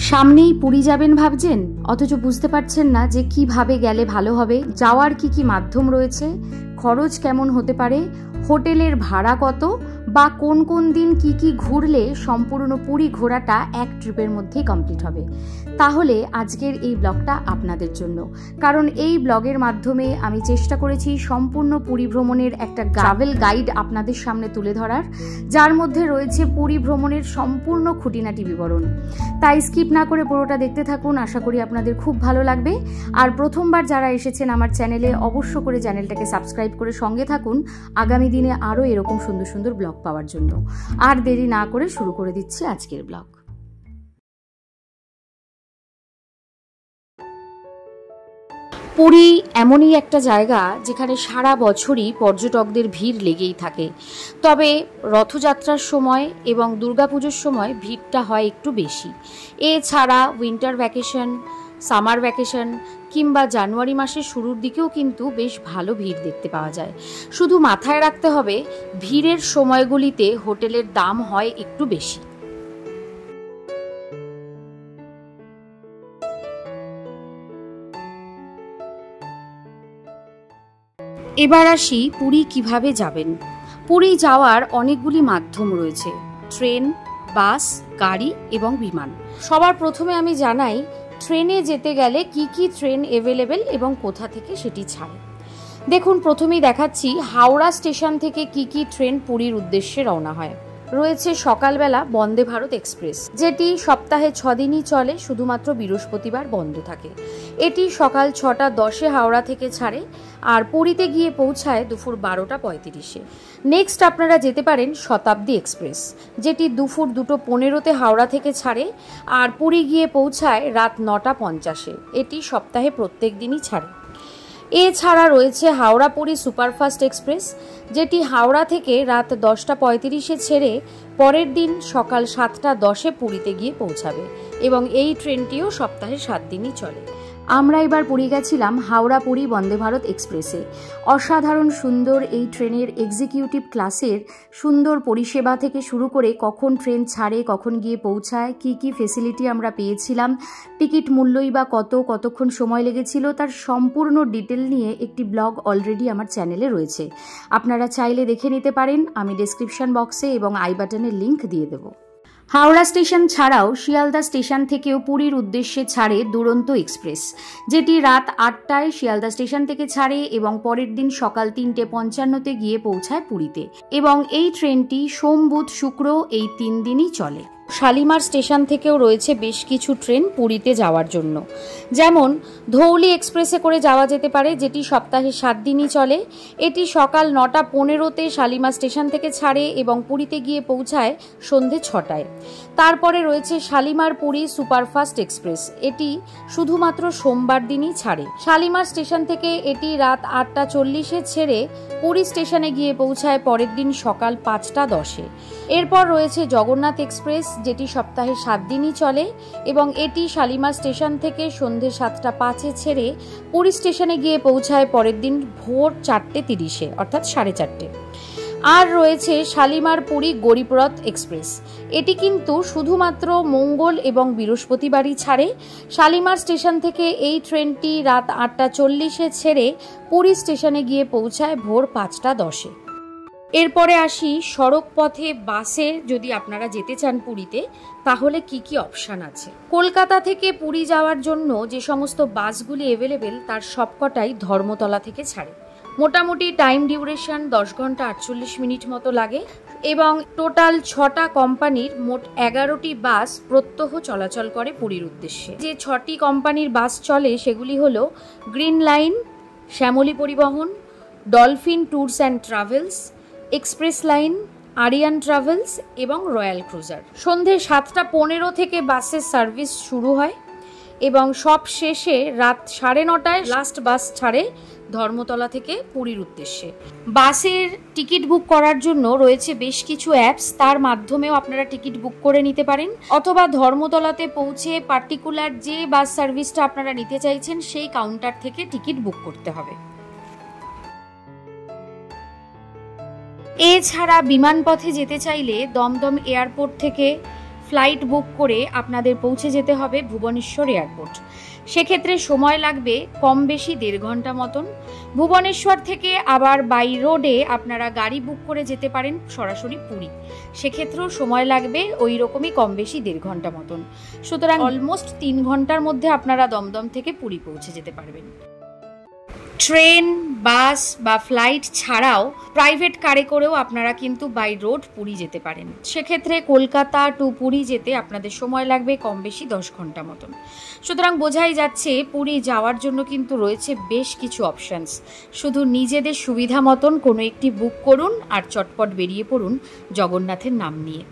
সামনেই পুরী যাবেন ভাবছেন, অথচ বুঝতে পারছেন না যে কিভাবে গেলে ভালো হবে, যাওয়ার কি মাধ্যম রয়েছে, খরচ কেমন হতে পারে, হোটেলের ভাড়া কত, বা কোন কোন দিন কি ঘুরলে সম্পূর্ণ পুরী ঘোরাটা এক ট্রিপের মধ্যেই কমপ্লিট হবে। তাহলে আজকের এই ব্লগটা আপনাদের জন্য, কারণ এই ব্লগের মাধ্যমে আমি চেষ্টা করেছি সম্পূর্ণ পুরী ভ্রমণের একটা ট্রাভেল গাইড আপনাদের সামনে তুলে ধরার, যার মধ্যে রয়েছে পুরী ভ্রমণের সম্পূর্ণ খুঁটিনাটি বিবরণ। তাই স্কিপ না করে পুরোটা দেখতে থাকুন, আশা করি আপনাদের খুব ভালো লাগবে। আর প্রথমবার যারা এসেছেন আমার চ্যানেলে, অবশ্য করে চ্যানেলটাকে সাবস্ক্রাইব করে সঙ্গে থাকুন আগামী দিনে আরও এরকম সুন্দর সুন্দর ব্লগ পাওয়ার জন্য। আর দেরি না করে শুরু করে দিচ্ছি আজকের ব্লগ। পুরী এমনই একটা জায়গা যেখানে সারা বছরই পর্যটকদের ভিড় লেগেই থাকে, তবে রথযাত্রার সময় এবং দুর্গাপুজোর সময় ভিড়টা হয় একটু বেশি। এছাড়া উইন্টার ভ্যাকেশন, সামার ভ্যাকেশন কিংবা জানুয়ারি মাসের শুরুর দিকেও কিন্তু বেশ ভালো ভিড় দেখতে পাওয়া যায়। শুধু মাথায় রাখতে হবে, ভিড়ের সময়গুলিতে হোটেলের দাম হয় একটু বেশি। এবার আসি পুরী কিভাবে যাবেন। পুরী যাওয়ার অনেকগুলি মাধ্যম রয়েছে, ট্রেন, বাস, গাড়ি এবং বিমান। সবার প্রথমে আমি জানাই ট্রেনে যেতে গেলে কি ট্রেন অ্যাভেলেবেল এবং কোথা থেকে সেটি ছাড়ে। দেখুন, প্রথমেই দেখাচ্ছি হাওড়া স্টেশন থেকে কি ট্রেন পুরীর উদ্দেশ্যে রওনা হয়। রয়েছে সকালবেলা বন্দে ভারত এক্সপ্রেস, যেটি সপ্তাহে 6 দিনই চলে, শুধুমাত্র বৃহস্পতিবার বন্ধ থাকে। এটি সকাল 6:10 হাওড়া থেকে ছাড়ে আর পুরীতে গিয়ে পৌঁছায় দুপুর 12:35। নেক্সট আপনারা যেতে পারেন শতাব্দী এক্সপ্রেস, যেটি দুপুর 2:15 হাওড়া থেকে ছাড়ে আর পুরী গিয়ে পৌঁছায় রাত 9:50। এটি সপ্তাহে প্রত্যেক দিনই ছাড়ে। এছাড়া রয়েছে হাওড়া পুরী সুপারফাস্ট এক্সপ্রেস, যেটি হাওড়া থেকে রাত 10:35 ছেড়ে পরের দিন সকাল 7:10 পুরীতে গিয়ে পৌঁছাবে এবং এই ট্রেনটিও সপ্তাহে 7 দিনই চলে। আমরা এবার পুরী গেছিলাম হাওড়া পুরী বন্দে ভারত এক্সপ্রেসে। অসাধারণ সুন্দর এই ট্রেনের এক্সিকিউটিভ ক্লাসের সুন্দর পরিষেবা থেকে শুরু করে কখন ট্রেন ছাড়ে, কখন গিয়ে পৌঁছায়, কি ফেসিলিটি আমরা পেয়েছিলাম, টিকিট মূল্যই বা কতক্ষণ সময় লেগেছিল, তার সম্পূর্ণ ডিটেল নিয়ে একটি ব্লগ অলরেডি আমার চ্যানেলে রয়েছে। আপনারা চাইলে দেখে নিতে পারেন, আমি ডেসক্রিপশন বক্সে এবং আই বাটনে লিংক দিয়ে দেবো। হাওড়া স্টেশন ছাড়াও শিয়ালদা স্টেশন থেকেও পুরীর উদ্দেশ্যে ছাড়ে দুরন্ত এক্সপ্রেস, যেটি রাত 8টায় শিয়ালদা স্টেশন থেকে ছাড়ে এবং পরের দিন সকাল 3:55 গিয়ে পৌঁছায় পুরীতে, এবং এই ট্রেনটি সোম, বুধ, শুক্র এই 3 দিনই চলে। শালিমার স্টেশন থেকেও রয়েছে বেশ কিছু ট্রেন পুরীতে যাওয়ার জন্য, যেমন ধৌলি এক্সপ্রেসে করে যাওয়া যেতে পারে, যেটি সপ্তাহে 7 দিনই চলে। এটি সকাল 9:15 শালিমার স্টেশন থেকে ছাড়ে এবং পুরীতে গিয়ে পৌঁছায় সন্ধে 6টায়। তারপরে রয়েছে শালিমার পুরী সুপারফাস্ট এক্সপ্রেস, এটি শুধুমাত্র সোমবার দিনই ছাড়ে। শালিমার স্টেশন থেকে এটি রাত 8:40 ছেড়ে পুরী স্টেশনে গিয়ে পৌঁছায় পরের দিন সকাল 5:10। এরপর রয়েছে জগন্নাথ এক্সপ্রেস, যেটি সপ্তাহে 7 দিনই চলে এবং এটি শালিমার স্টেশন থেকে সন্ধে 7:05 ছেড়ে পুরী স্টেশনে গিয়ে পৌঁছায় পরের দিন ভোর 4:30 অর্থাৎ 4:30। আর রয়েছে শালিমার পুরী গরিবরথ এক্সপ্রেস, এটি কিন্তু শুধুমাত্র মঙ্গল এবং বৃহস্পতিবারই ছাড়ে। শালিমার স্টেশন থেকে এই ট্রেনটি রাত 8:40 ছেড়ে পুরী স্টেশনে গিয়ে পৌঁছায় ভোর 5:10। এরপরে আসি সড়ক পথে বাসে যদি আপনারা যেতে চান পুরীতে, তাহলে কি অপশান আছে। কলকাতা থেকে পুরী যাওয়ার জন্য যে সমস্ত বাসগুলি অ্যাভেলেবেল তার সবকটাই ধর্মতলা থেকে ছাড়ে। মোটামুটি টাইম ডিউরেশন 10 ঘন্টা 48 মিনিট মতো লাগে এবং টোটাল 6টা কোম্পানির মোট 11টি বাস প্রত্যহ চলাচল করে পুরীর উদ্দেশ্যে। যে 6টি কোম্পানির বাস চলে সেগুলি হলো green line, Shyamoli Paribahan, dolphin tours and travels, express line, Aryan travels এবং রয়্যাল ক্রুজার। সন্ধে 7:15 থেকে বাসের সার্ভিস শুরু হয় এবং সব শেষে রাত 9:30টায় লাস্ট বাস ছাড়ে ধর্মতলা থেকে পুরীর উদ্দেশ্যে। বাসের টিকিট বুক করার জন্য রয়েছে বেশ কিছু অ্যাপস, তার মাধ্যমেও আপনারা টিকিট বুক করে নিতে পারেন, অথবা ধর্মতলাতে পৌঁছে পার্টিকুলার যে বাস সার্ভিসটা আপনারা নিতে চাইছেন সেই কাউন্টার থেকে টিকিট বুক করতে হবে। এছাড়া বিমান পথে যেতে চাইলে দমদম এয়ারপোর্ট থেকে ফ্লাইট বুক করে আপনাদের পৌঁছে যেতে হবে ভুবনেশ্বর এয়ারপোর্ট। সেক্ষেত্রে সময় লাগবে কম বেশি 1.5 ঘন্টা মতন। ভুবনেশ্বর থেকে আবার বাই রোডে আপনারা গাড়ি বুক করে যেতে পারেন সরাসরি পুরী, সেক্ষেত্রেও সময় লাগবে ওই রকমই কম বেশি 1.5 ঘন্টা মতন। সুতরাং অলমোস্ট 3 ঘন্টার মধ্যে আপনারা দমদম থেকে পুরী পৌঁছে যেতে পারবেন। ট্রেন, বাস বা ফ্লাইট ছাড়াও প্রাইভেট কারে করেও আপনারা কিন্তু বাই রোড পুরী যেতে পারেন। সেক্ষেত্রে কলকাতা টু পুরী যেতে আপনাদের সময় লাগবে কম বেশি 10 ঘন্টা মতন। সুতরাং বোঝাই যাচ্ছে পুরী যাওয়ার জন্য কিন্তু রয়েছে বেশ কিছু অপশানস। শুধু নিজেদের সুবিধা মতন কোনো একটি বুক করুন আর চটপট বেরিয়ে পড়ুন জগন্নাথের নাম নিয়ে।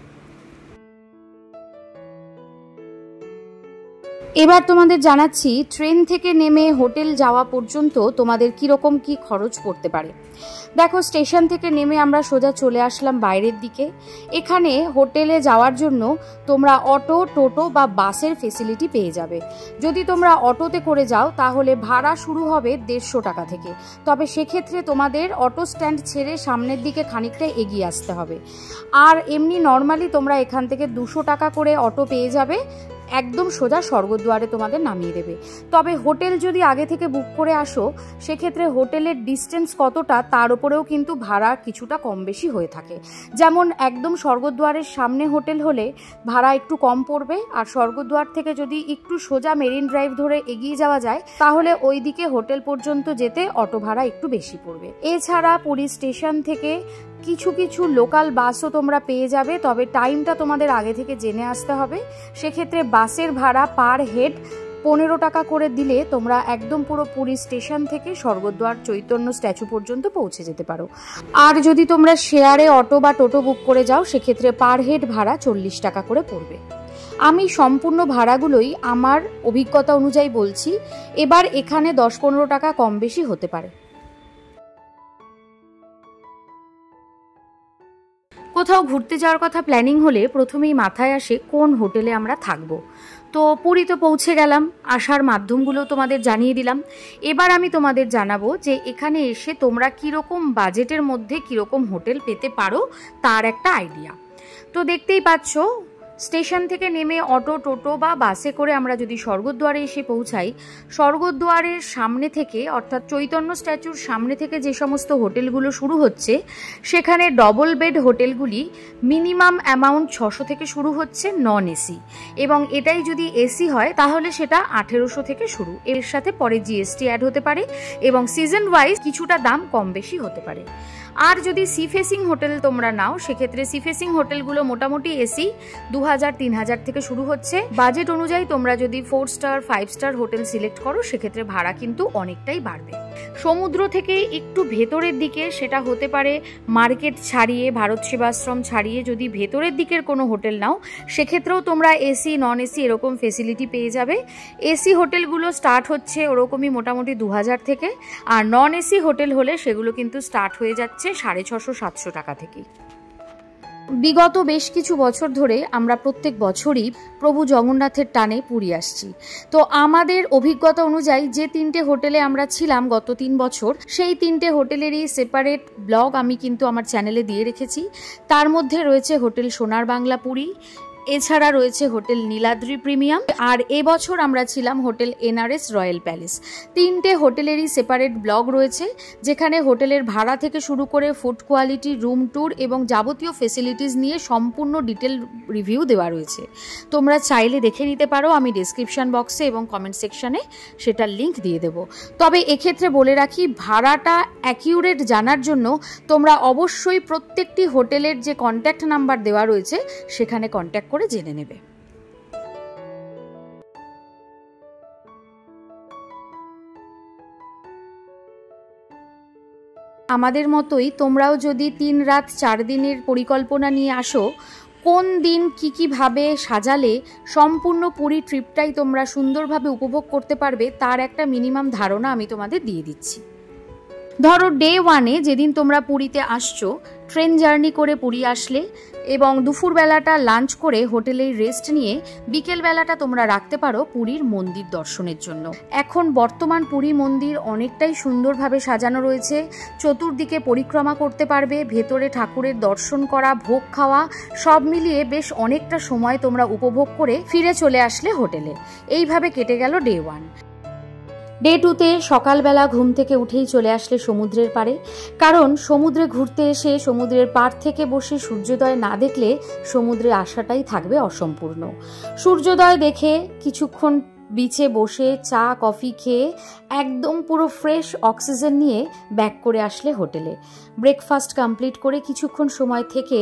এবার তোমাদের জানাচ্ছি ট্রেন থেকে নেমে হোটেল যাওয়া পর্যন্ত তোমাদের কীরকম কি খরচ পড়তে পারে। দেখো, স্টেশন থেকে নেমে আমরা সোজা চলে আসলাম বাইরের দিকে। এখানে হোটেলে যাওয়ার জন্য তোমরা অটো, টোটো বা বাসের ফেসিলিটি পেয়ে যাবে। যদি তোমরা অটোতে করে যাও তাহলে ভাড়া শুরু হবে 150 টাকা থেকে। তবে সেক্ষেত্রে তোমাদের অটো স্ট্যান্ড ছেড়ে সামনের দিকে খানিকটা এগিয়ে আসতে হবে। আর এমনি নর্মালি তোমরা এখান থেকে 200 টাকা করে অটো পেয়ে যাবে, একদম সোজা স্বর্গদ্বারে তোমাদের নামিয়ে দেবে। তবে হোটেল যদি আগে থেকে বুক করে আসো সেক্ষেত্রে হোটেলের ডিস্টেন্স কতটা তার উপরেও কিন্তু ভাড়া কিছুটা কম বেশি হয়ে থাকে। যেমন একদম স্বর্গদ্বারের সামনে হোটেল হলে ভাড়া একটু কম পড়বে, আর স্বর্গদ্বার থেকে যদি একটু সোজা মেরিন ড্রাইভ ধরে এগিয়ে যাওয়া যায় তাহলে ওই দিকে হোটেল পর্যন্ত যেতে অটো ভাড়া একটু বেশি পড়বে। এছাড়া পুরী স্টেশন থেকে কিছু কিছু লোকাল বাসও তোমরা পেয়ে যাবে, তবে টাইমটা তোমাদের আগে থেকে জেনে আসতে হবে। সেক্ষেত্রে বাসের ভাড়া পার হেড 15 টাকা করে দিলে তোমরা একদম পুরো পুরী স্টেশন থেকে স্বর্গদ্বার চৈতন্য স্ট্যাচু পর্যন্ত পৌঁছে যেতে পারো। আর যদি তোমরা শেয়ারে অটো বা টোটো বুক করে যাও সেক্ষেত্রে পার হেড ভাড়া 40 টাকা করে পড়বে। আমি সম্পূর্ণ ভাড়াগুলোই আমার অভিজ্ঞতা অনুযায়ী বলছি, এবার এখানে 10-15 টাকা কম বেশি হতে পারে। কোথাও ঘুরতে যাওয়ার কথা প্ল্যানিং হলে প্রথমেই মাথায় আসে কোন হোটেলে আমরা থাকবো। তো পুরী তো পৌঁছে গেলাম, আসার মাধ্যমগুলো তোমাদের জানিয়ে দিলাম। এবার আমি তোমাদের জানাবো যে এখানে এসে তোমরা কীরকম বাজেটের মধ্যে কীরকম হোটেল পেতে পারো তার একটা আইডিয়া। তো দেখতেই পাচ্ছ, স্টেশন থেকে নেমে অটো, টোটো বা বাসে করে আমরা যদি স্বর্গদ্বারে এসে পৌঁছাই, স্বর্গদ্বারের সামনে থেকে অর্থাৎ চৈতন্য স্ট্যাচুর সামনে থেকে যে সমস্ত হোটেলগুলো শুরু হচ্ছে সেখানে ডবল বেড হোটেলগুলি মিনিমাম অ্যামাউন্ট 600 থেকে শুরু হচ্ছে নন এসি, এবং এটাই যদি এসি হয় তাহলে সেটা 1800 থেকে শুরু। এর সাথে পরে জিএসটি অ্যাড হতে পারে এবং সিজন ওয়াইজ কিছুটা দাম কম বেশি হতে পারে। আর যদি সি ফেসিং হোটেল তোমরা নাও সেক্ষেত্রে সি ফেসিং হোটেলগুলো মোটামুটি এসি 2000-3000 থেকে শুরু হচ্ছে। বাজেট অনুযায়ী তোমরা যদি 4 স্টার 5 স্টার হোটেল সিলেক্ট করো সেক্ষেত্রে ভাড়া কিন্তু অনেকটাই বাড়বে। সমুদ্র থেকে একটু ভেতরের দিকে, সেটা হতে পারে মার্কেট ছাড়িয়ে, ভারত সেবাশ্রম ছাড়িয়ে যদি ভেতরের দিকের কোনো হোটেল নাও সেক্ষেত্রেও তোমরা এসি নন এসি এরকম ফেসিলিটি পেয়ে যাবে। এসি হোটেলগুলো স্টার্ট হচ্ছে ওরকমই মোটামুটি 2000 থেকে, আর নন এসি হোটেল হলে সেগুলো কিন্তু স্টার্ট হয়ে যাচ্ছে 650-700 টাকা থেকেই। বিগত বেশ কিছু বছর ধরে আমরা প্রত্যেক বছরই প্রভু জগন্নাথের টানে পুরী আসছি। তো আমাদের অভিজ্ঞতা অনুযায়ী যে 3টে হোটেলে আমরা ছিলাম গত 3 বছর, সেই 3টে হোটেলেরই সেপারেট ব্লগ আমি কিন্তু আমার চ্যানেলে দিয়ে রেখেছি। তার মধ্যে রয়েছে হোটেল সোনার বাংলা পুরী, এছাড়া রয়েছে হোটেল নীলাদ্রি প্রিমিয়াম, আর এবছর আমরা ছিলাম হোটেল এনআরএস রয়্যাল প্যালেস। 3টে হোটেলেরই সেপারেট ব্লগ রয়েছে যেখানে হোটেলের ভাড়া থেকে শুরু করে ফুড কোয়ালিটি, রুম ট্যুর এবং যাবতীয় ফেসিলিটিস নিয়ে সম্পূর্ণ ডিটেল রিভিউ দেওয়া রয়েছে। তোমরা চাইলে দেখে নিতে পারো, আমি ডেসক্রিপশন বক্সে এবং কমেন্ট সেকশনে সেটার লিঙ্ক দিয়ে দেবো। তবে এক্ষেত্রে বলে রাখি, ভাড়াটা অ্যাকিউরেট জানার জন্য তোমরা অবশ্যই প্রত্যেকটি হোটেলের যে কন্ট্যাক্ট নাম্বার দেওয়া রয়েছে সেখানে কন্ট্যাক্ট করে জেনে নেবে। আমাদের মতোই তোমরাও যদি 3 রাত 4 দিনের পরিকল্পনা নিয়ে আসো, কোন দিন কিভাবে সাজালে সম্পূর্ণ পুরী ট্রিপটাই তোমরা সুন্দরভাবে উপভোগ করতে পারবে তার একটা মিনিমাম ধারণা আমি তোমাদের দিয়ে দিচ্ছি। ধরো ডে 1-এ যেদিন তোমরা পুরীতে আসছো, ট্রেন জার্নি করে পুরী আসলে এবং দুপুরবেলাটা লাঞ্চ করে হোটেলেই রেস্ট নিয়ে বিকেলবেলাটা তোমরা রাখতে পারো পুরীর মন্দির দর্শনের জন্য। এখন বর্তমান পুরী মন্দির অনেকটাই সুন্দরভাবে সাজানো রয়েছে, চতুর্দিকে পরিক্রমা করতে পারবে, ভেতরে ঠাকুরের দর্শন করা, ভোগ খাওয়া সব মিলিয়ে বেশ অনেকটা সময় তোমরা উপভোগ করে ফিরে চলে আসলে হোটেলে। এইভাবে কেটে গেল ডে 1। ডে 2-তে সকালবেলা ঘুম থেকে উঠেই চলে আসলে সমুদ্রের পাড়ে, কারণ সমুদ্রে ঘুরতে এসে সমুদ্রের পাড় থেকে বসে সূর্যোদয় না দেখলে সমুদ্রে আসাটাই থাকবে অসম্পূর্ণ। সূর্যোদয় দেখে কিছুক্ষণ বিচে বসে চা কফি খেয়ে একদম পুরো ফ্রেশ অক্সিজেন নিয়ে ব্যাক করে আসলে হোটেলে। ব্রেকফাস্ট কমপ্লিট করে কিছুক্ষণ সময় থেকে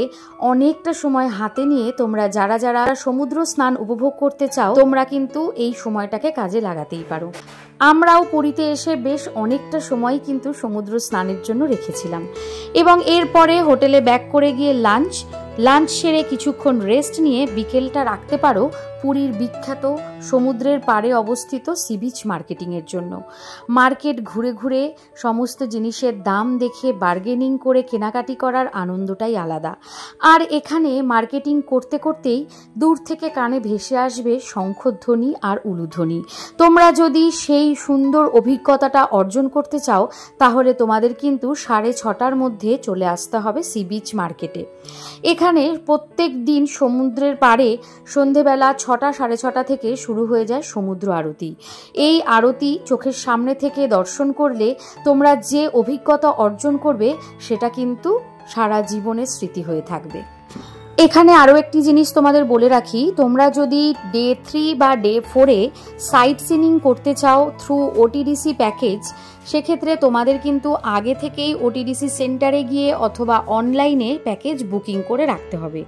অনেকটা সময় হাতে নিয়ে তোমরা যারা যারা সমুদ্র স্নান উপভোগ করতে চাও তোমরা কিন্তু এই সময়টাকে কাজে লাগাতেই পারো। আমরাও পুরীতে এসে বেশ অনেকটা সময় কিন্তু সমুদ্র স্নানের জন্য রেখেছিলাম এবং এরপরে হোটেলে ব্যাক করে গিয়ে লাঞ্চ সেরে কিছুক্ষণ রেস্ট নিয়ে বিকেলটা রাখতে পারো পুরীর বিখ্যাত সমুদ্রের পাড়ে অবস্থিত সি বিচ মার্কেটিংয়ের জন্য। মার্কেট ঘুরে ঘুরে সমস্ত জিনিসের দাম দেখে বার্গেনিং করে কেনাকাটি করার আনন্দটাই আলাদা। আর এখানে মার্কেটিং করতে করতেই দূর থেকে কানে ভেসে আসবে শঙ্খধ্বনি আর উলুধ্বনি। তোমরা যদি সেই সুন্দর অভিজ্ঞতাটা অর্জন করতে চাও তাহলে তোমাদের কিন্তু 6:30টার মধ্যে চলে আসতে হবে সি বিচ মার্কেটে। এখানে প্রত্যেক দিন সমুদ্রের পাড়ে সন্ধেবেলা 6টা 6:30 থেকে শুরু হয়ে যায় সমুদ্র আরতি। এই আরতি চোখের সামনে থেকে দর্শন করলে তোমরা যে অভিজ্ঞতা অর্জন করবে সেটা কিন্তু সারা জীবনের স্মৃতি হয়ে থাকবে। এখানে আরও একটি জিনিস তোমাদের বলে রাখি, তোমরা যদি ডে 3 বা ডে 4-এ সাইট সিনিং করতে চাও থ্রু ওটিডিসি প্যাকেজ, সেক্ষেত্রে তোমাদের কিন্তু আগে থেকেই ওটিডিসি সেন্টারে গিয়ে অথবা অনলাইনে প্যাকেজ বুকিং করে রাখতে হবে।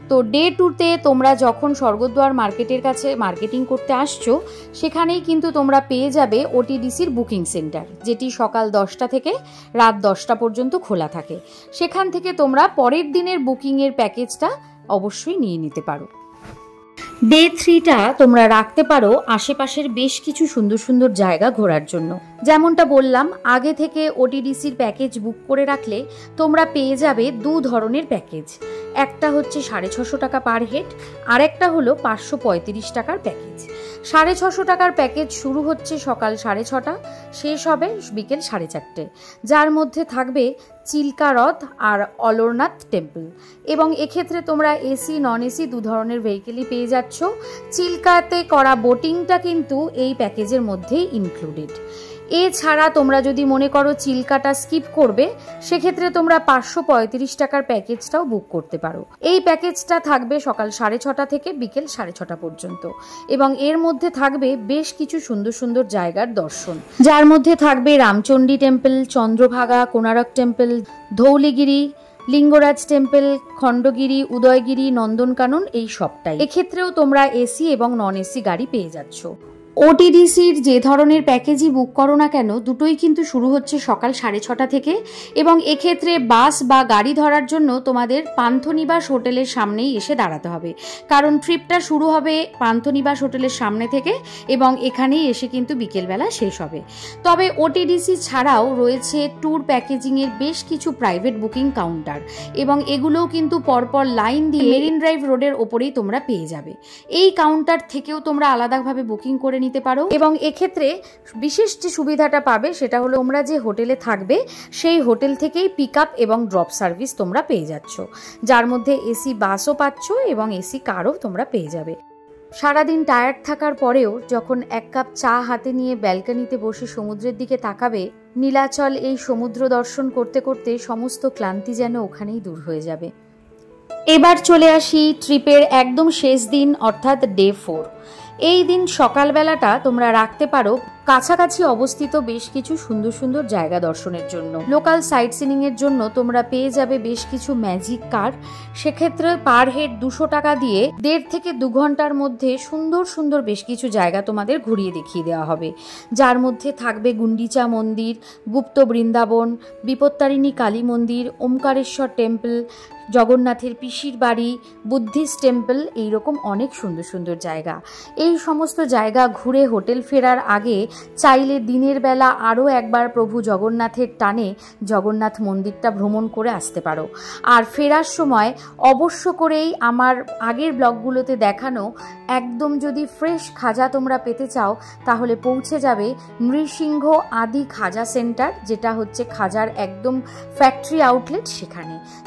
তো ডে 2-তে তোমরা যখন স্বর্গদ্বার মার্কেটের কাছে মার্কেটিং করতে আসছো সেখানেই কিন্তু তোমরা পেয়ে যাবে ওটিডিসির বুকিং সেন্টার, যেটি সকাল 10টা থেকে রাত 10টা পর্যন্ত খোলা থাকে। সেখান থেকে তোমরা পরের দিনের বুকিংয়ের প্যাকেজটা অবশ্যই নিয়ে নিতে পারো। ডে 3টা তোমরা রাখতে পারো আশেপাশের বেশ কিছু সুন্দর সুন্দর জায়গা ঘোরার জন্য। যেমনটা বললাম, আগে থেকে ওটিডিসির প্যাকেজ বুক করে রাখলে তোমরা পেয়ে যাবে 2 ধরনের প্যাকেজ। একটা হচ্ছে 650 টাকা পার হেড, আর একটা হলো 535 টাকার প্যাকেজ। 650 টাকার প্যাকেজ শুরু হচ্ছে সকাল 6:30, শেষ হবে বিকেল 4:30, যার মধ্যে থাকবে চিল্কা হ্রদ আর অলরনাথ টেম্পল। এবং এক্ষেত্রে তোমরা এসি নন এসি 2 ধরনের ভেহিকেলই পেয়ে যাচ্ছ। চিল্কাতে করা বোটিংটা কিন্তু এই প্যাকেজের মধ্যেই ইনক্লুডেড। এছাড়া তোমরা যদি মনে করো চিল্কাটা স্কিপ করবে সেক্ষেত্রে তোমরা 535 টাকার প্যাকেজটাও বুক করতে পারো। এই প্যাকেজটা থাকবে সকাল 6:30 থেকে বিকেল 6:30 পর্যন্ত এবং এর মধ্যে থাকবে বেশ কিছু সুন্দর সুন্দর জায়গার দর্শন, যার মধ্যে থাকবে Ramchandi temple, Chandrabhaga, Konark temple, Dhauligiri, Lingaraj temple, Khandagiri, Udayagiri, Nandankanan, এই সবটাই। এক্ষেত্রেও তোমরা এসি এবং নন এসি গাড়ি পেয়ে যাচ্ছ। ওটিডিসির যে ধরনের প্যাকেজই বুক করো না কেন দুটোই কিন্তু শুরু হচ্ছে সকাল 6:30 থেকে এবং এক্ষেত্রে বাস বা গাড়ি ধরার জন্য তোমাদের পান্থনিবাস হোটেলের সামনেই এসে দাঁড়াতে হবে, কারণ ট্রিপটা শুরু হবে পান্থনিবাস হোটেলের সামনে থেকে এবং এখানেই এসে কিন্তু বিকেলবেলা শেষ হবে। তবে ওটিডিসি ছাড়াও রয়েছে ট্যুর প্যাকেজিংয়ের বেশ কিছু প্রাইভেট বুকিং কাউন্টার এবং এগুলোও কিন্তু পরপর লাইন দিয়ে মেরিন ড্রাইভ রোডের ওপরেই তোমরা পেয়ে যাবে। এই কাউন্টার থেকেও তোমরা আলাদাভাবে বুকিং করে নিতে পারো এবং এক্ষেত্রে বিশেষ যে সুবিধাটা পাবে সেটা হলো তোমরা যে হোটেলে থাকবে সেই হোটেল থেকেই পিক আপ এবং ড্রপ সার্ভিস তোমরা পেয়ে যাচ্ছ, যার মধ্যে এসি বাসও পাচ্ছ এবং এসি কারও তোমরা পেয়ে যাবে। সারাদিন টায়ার্ড থাকার পরেও যখন 1 কাপ চা হাতে নিয়ে ব্যালকনিতে বসে সমুদ্রের দিকে তাকাবে, নীলাচল এই সমুদ্র দর্শন করতে করতে সমস্ত ক্লান্তি যেন ওখানেই দূর হয়ে যাবে। এবার চলে আসি ট্রিপের একদম শেষ দিন অর্থাৎ ডে 4। এই দিন সকালবেলাটা তোমরা রাখতে পারো কাছাকাছি অবস্থিত বেশ কিছু সুন্দর সুন্দর জায়গা দর্শনের জন্য। লোকাল সাইট সিনিং এর জন্য তোমরা পেয়ে যাবে বেশ কিছু ম্যাজিক কার। সেক্ষেত্রে পার হেড 200 টাকা দিয়ে 1.5 থেকে 2 ঘন্টার মধ্যে সুন্দর সুন্দর বেশ কিছু জায়গা তোমাদের ঘুরিয়ে দেখিয়ে দেওয়া হবে, যার মধ্যে থাকবে গুন্ডিচা মন্দির, গুপ্ত বৃন্দাবন, বিপত্তারিণী কালী মন্দির, ওমকারেশ্বর টেম্পল, জগন্নাথের পিসির বাড়ি, বুদ্ধিস্ট টেম্পল, এইরকম অনেক সুন্দর সুন্দর জায়গা। এই সমস্ত জায়গা ঘুরে হোটেল ফেরার আগে চাইলে দিনের বেলা আরও একবার প্রভু জগন্নাথের টানে জগন্নাথ মন্দিরটা ভ্রমণ করে আসতে পারো। আর ফেরার সময় অবশ্য করেই আমার আগের ব্লগগুলোতে দেখানো একদম যদি ফ্রেশ খাজা তোমরা পেতে চাও তাহলে পৌঁছে যাবে নৃসিংহ আদি খাজা সেন্টার, যেটা হচ্ছে খাজার একদম ফ্যাক্টরি আউটলেট।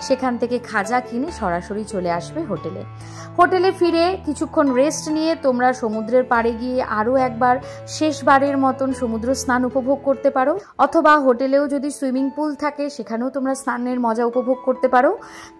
সেখান থেকে খাজা কিনে সরাসরি চলে আসবে হোটেলে ফিরে কিছুক্ষণ রেস্ট নিয়ে তোমরা সমুদ্রের পাড়ে গিয়ে আরও একবার শেষবারের মতন সমুদ্র স্নান উপভোগ করতে পারো, অথবা হোটেলেও যদি সুইমিং পুল থাকে সেখানেও তোমরা স্নানের মজা উপভোগ করতে পারো।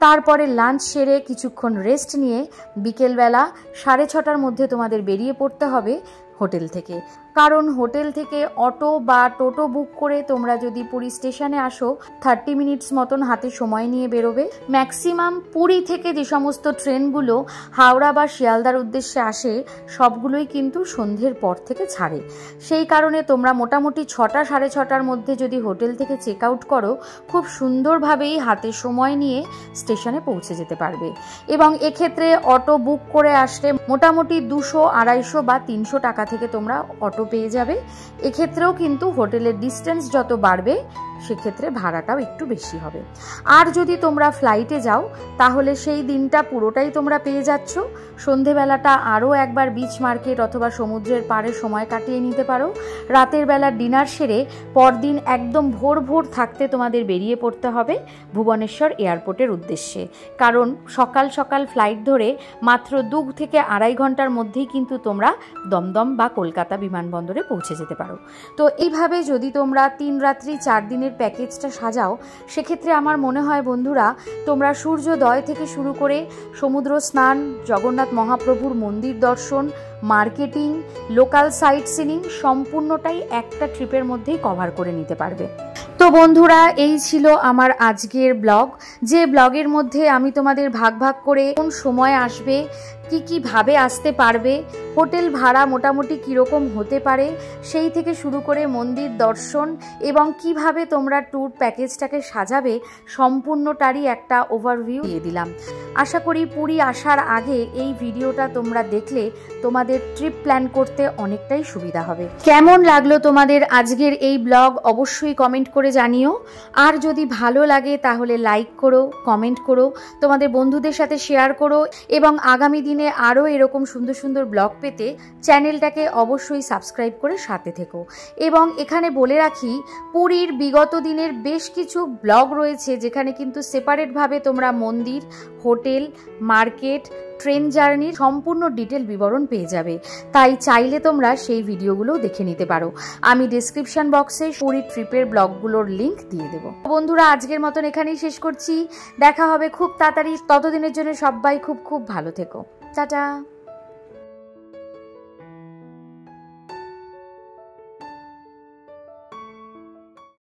তারপরে লাঞ্চ সেরে কিছুক্ষণ রেস্ট নিয়ে বিকেলবেলা 6:30টার মধ্যে তোমাদের বেরিয়ে পড়তে হবে হোটেল থেকে। কারণ হোটেল থেকে অটো বা টোটো বুক করে তোমরা যদি পুরী স্টেশনে আসো 30 মিনিটস মতন হাতে সময় নিয়ে বেরোবে। ম্যাক্সিমাম পুরী থেকে যে সমস্ত ট্রেনগুলো হাওড়া বা শিয়ালদার উদ্দেশ্যে আসে সবগুলোই কিন্তু সন্ধ্যের পর থেকে ছাড়ে। সেই কারণে তোমরা মোটামুটি 6টা 6:30টার মধ্যে যদি হোটেল থেকে চেক আউট করো খুব সুন্দরভাবেই হাতে সময় নিয়ে স্টেশনে পৌঁছে যেতে পারবে। এবং এক্ষেত্রে অটো বুক করে আসলে মোটামুটি 200, 250 বা 300 টাকা থেকে তোমরা অটো পেয়ে যাবে। এক্ষেত্রেও কিন্তু হোটেলের ডিস্টেন্স যত বাড়বে সেক্ষেত্রে ভাড়াটাও একটু বেশি হবে। আর যদি তোমরা ফ্লাইটে যাও তাহলে সেই দিনটা পুরোটাই তোমরা পেয়ে যাচ্ছ। সন্ধেবেলাটা আরও একবার বিচ মার্কেট অথবা সমুদ্রের পাড়ে সময় কাটিয়ে নিতে পারো। রাতের বেলা ডিনার সেরে পরদিন একদম ভোর থাকতে তোমাদের বেরিয়ে পড়তে হবে ভুবনেশ্বর এয়ারপোর্টের উদ্দেশ্যে। কারণ সকাল সকাল ফ্লাইট ধরে মাত্র 2 থেকে 2.5 ঘন্টার মধ্যেই কিন্তু তোমরা দমদম বা কলকাতা বিমানবন্দরে পৌঁছে যেতে পারো। তো এইভাবে যদি তোমরা 3 রাত্রি 4 দিনের প্যাকেজটা সাজাও সেক্ষেত্রে আমার মনে হয় বন্ধুরা তোমরা সূর্যোদয় থেকে শুরু করে সমুদ্র স্নান, জগন্নাথ মহাপ্রভুর মন্দির দর্শন, মার্কেটিং, লোকাল সাইট সিনিং সম্পূর্ণটাই একটা ট্রিপের মধ্যেই কভার করে নিতে পারবে। তো বন্ধুরা এই ছিল আমার আজকের ব্লগ, যে ব্লগের মধ্যে আমি তোমাদের ভাগ করে কোন সময় আসবে, কিভাবে আসতে পারবে, হোটেল ভাড়া মোটামুটি কীরকম হতে পারে সেই থেকে শুরু করে মন্দির দর্শন এবং কিভাবে তোমরা ট্যুর প্যাকেজটাকে সাজাবে সম্পূর্ণটারই একটা ওভারভিউ দিয়ে দিলাম। আশা করি পুরী আসার আগে এই ভিডিওটা তোমরা দেখলে তোমাদের ট্রিপ প্ল্যান করতে অনেকটাই সুবিধা হবে। কেমন লাগলো তোমাদের আজকের এই ব্লগ অবশ্যই কমেন্ট করে জানিও। আর যদি ভালো লাগে তাহলে লাইক করো, কমেন্ট করো, তোমাদের বন্ধুদের সাথে শেয়ার করো এবং আগামী দিনে আরও এরকম সুন্দর সুন্দর ব্লগ পেতে চ্যানেলটাকে অবশ্যই সাবস্ক্রাইব করে সাথে থেকো। এবং এখানে বলে রাখি পুরীর বিগত দিনের বেশ কিছু ব্লগ রয়েছে যেখানে কিন্তু সেপারেটভাবে তোমরা মন্দির, হোটেল, মার্কেট, ট্রেন জার্নির সম্পূর্ণ ডিটেল বিবরণ পেয়ে যাবে। তাই চাইলে তোমরা সেই ভিডিওগুলোও দেখে নিতে পারো। আমি ডেসক্রিপশন বক্সে পুরীর ট্রিপের ব্লগগুলোর লিঙ্ক দিয়ে দেবো। বন্ধুরা আজকের মতন এখানেই শেষ করছি, দেখা হবে খুব তাড়াতাড়ি। ততদিনের জন্য সবাই খুব ভালো থেকো। টাটা।